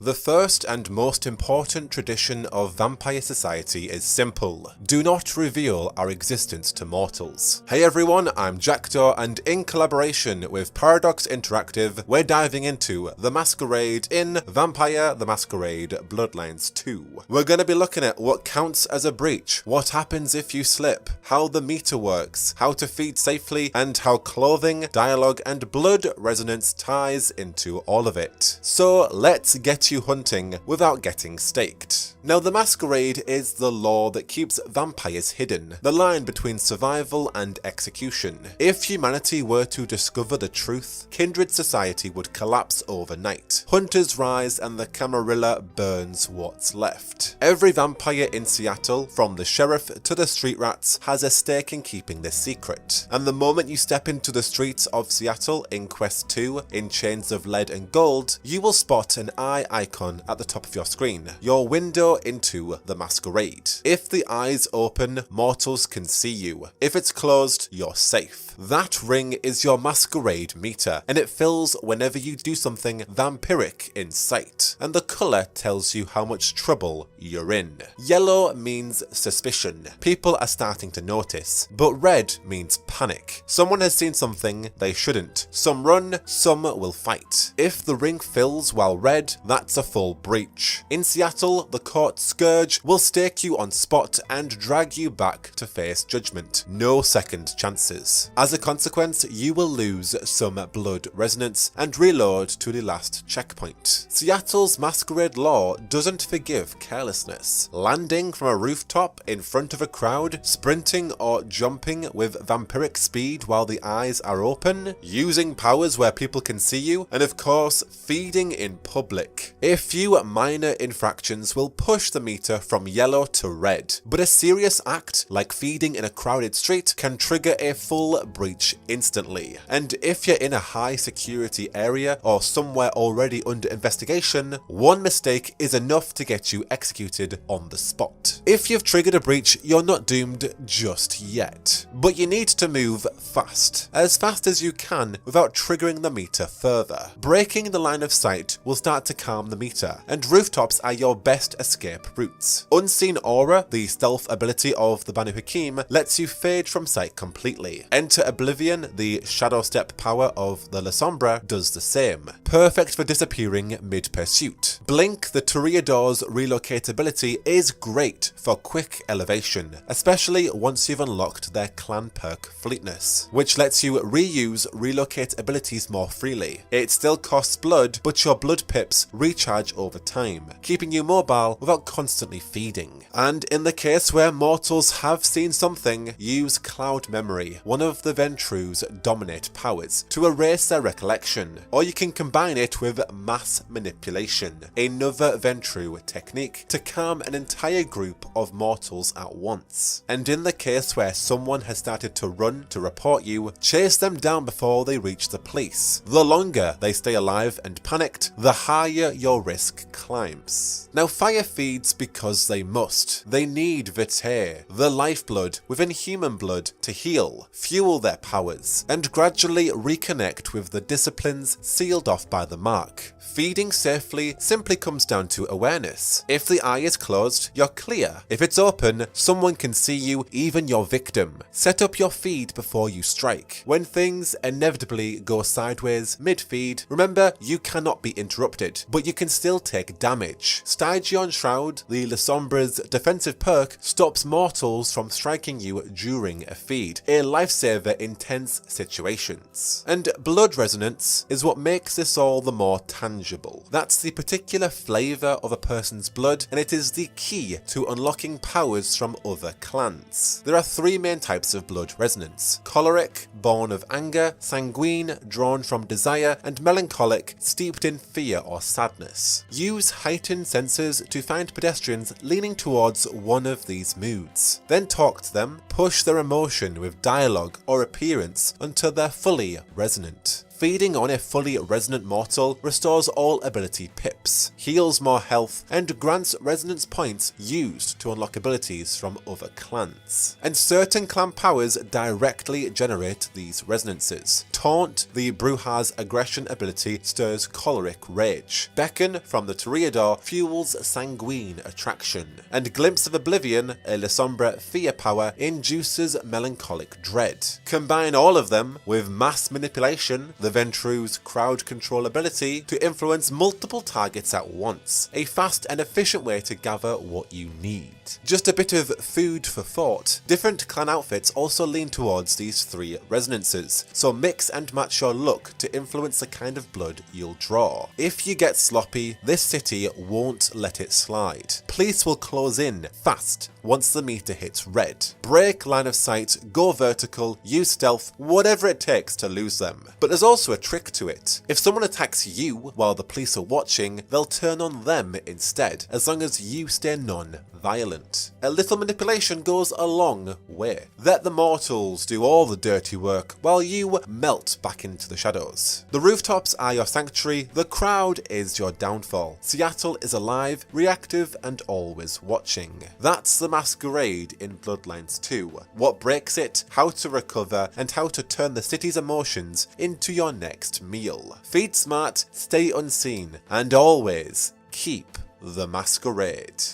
The first and most important tradition of vampire society is simple: do not reveal our existence to mortals. Hey everyone, I'm Jackdaw, and in collaboration with Paradox Interactive, we're diving into The Masquerade in Vampire the Masquerade Bloodlines 2. We're going to be looking at what counts as a breach, what happens if you slip, how the meter works, how to feed safely, and how clothing, dialogue, and blood resonance ties into all of it. So let's get you hunting without getting staked. Now, the Masquerade is the law that keeps vampires hidden, the line between survival and execution. If humanity were to discover the truth, Kindred society would collapse overnight. Hunters rise and the Camarilla burns what's left. Every vampire in Seattle, from the sheriff to the street rats, has a stake in keeping this secret. And the moment you step into the streets of Seattle in Quest 2 in Chains of Lead and Gold, you will spot an eye icon at the top of your screen, your window into the Masquerade. If the eyes open, mortals can see you. If it's closed, you're safe. That ring is your Masquerade Meter, and it fills whenever you do something vampiric in sight, and the colour tells you how much trouble you're in. Yellow means suspicion. People are starting to notice, but red means panic. Someone has seen something they shouldn't. Some run, some will fight. If the ring fills while red, that's a full breach. In Seattle, the court scourge will stake you on spot and drag you back to face judgment. No second chances. As a consequence, you will lose some blood resonance and reload to the last checkpoint. Seattle's Masquerade law doesn't forgive carelessness. Landing from a rooftop in front of a crowd, sprinting or jumping with vampiric speed while the eyes are open, using powers where people can see you, and of course, feeding in public. A few minor infractions will push the meter from yellow to red, but a serious act like feeding in a crowded street can trigger a full breach instantly. And if you're in a high security area or somewhere already under investigation, one mistake is enough to get you executed on the spot. If you've triggered a breach, you're not doomed just yet, but you need to move fast as you can without triggering the meter further. Breaking the line of sight will start to calm the meter, and rooftops are your best escape routes. Unseen Aura, the stealth ability of the Banu Hakim, lets you fade from sight completely. Enter Oblivion, the shadow step power of the La Sombra, does the same. Perfect for disappearing mid-pursuit. Blink, the Toreador's relocatability, is great for quick elevation, especially once you've unlocked their clan perk Fleetness, which lets you reuse relocate abilities more freely. It still costs blood, but your blood pips recharge over time, keeping you mobile without constantly feeding. And in the case where mortals have seen something, use Cloud Memory, one of the Ventru's dominate powers, to erase their recollection, or you can combine it with Mass Manipulation, another Ventru technique to calm an entire group of mortals at once. And in the case where someone has started to run to report you, chase them down before they reach the police. The longer they stay alive and panicked, the higher your risk climbs. Now, fire feeds because they must. They need vitae, the lifeblood within human blood, to heal, fuel their powers, and gradually reconnect with the disciplines sealed off by the mark. Feeding safely simply comes down to awareness. If the eye is closed, you're clear. If it's open, someone can see you, even your victim. Set up your feed before you strike. When things inevitably go sideways mid-feed, remember you cannot be interrupted, but you can still take damage. Stygian Shroud, the La Sombra's defensive perk, stops mortals from striking you during a feed, a lifesaver in tense situations. And blood resonance is what makes this all the more tangible. That's the particular flavour of a person's blood, and it is the key to unlocking powers from other clans. There are three main types of blood resonance: choleric, born of anger; sanguine, drawn from desire; and melancholic, steeped in fear or sadness. Use heightened senses to find pedestrians leaning towards one of these moods. Then talk to them, push their emotion with dialogue or appearance until they're fully resonant. Feeding on a fully resonant mortal restores all ability pip. drops, heals more health, and grants resonance points used to unlock abilities from other clans. And certain clan powers directly generate these resonances. Taunt, the Bruja's aggression ability, stirs choleric rage. Beckon from the Toreador fuels sanguine attraction. And Glimpse of Oblivion, a La Sombra fear power, induces melancholic dread. Combine all of them with Mass Manipulation, the Ventru's crowd control ability to influence multiple targets at once. A fast and efficient way to gather what you need. Just a bit of food for thought. Different clan outfits also lean towards these three resonances, so mix and match your look to influence the kind of blood you'll draw. If you get sloppy, this city won't let it slide. Police will close in fast once the meter hits red. Break line of sight, go vertical, use stealth, whatever it takes to lose them. But there's also a trick to it. If someone attacks you while the police are watching, they'll turn on them instead, as long as you stay non-violent. A little manipulation goes a long way. Let the mortals do all the dirty work while you melt back into the shadows. The rooftops are your sanctuary, the crowd is your downfall. Seattle is alive, reactive, and always watching. That's the Masquerade in Bloodlines 2. What breaks it, how to recover, and how to turn the city's emotions into your next meal. Feed smart, stay unseen, and always keep the masquerade.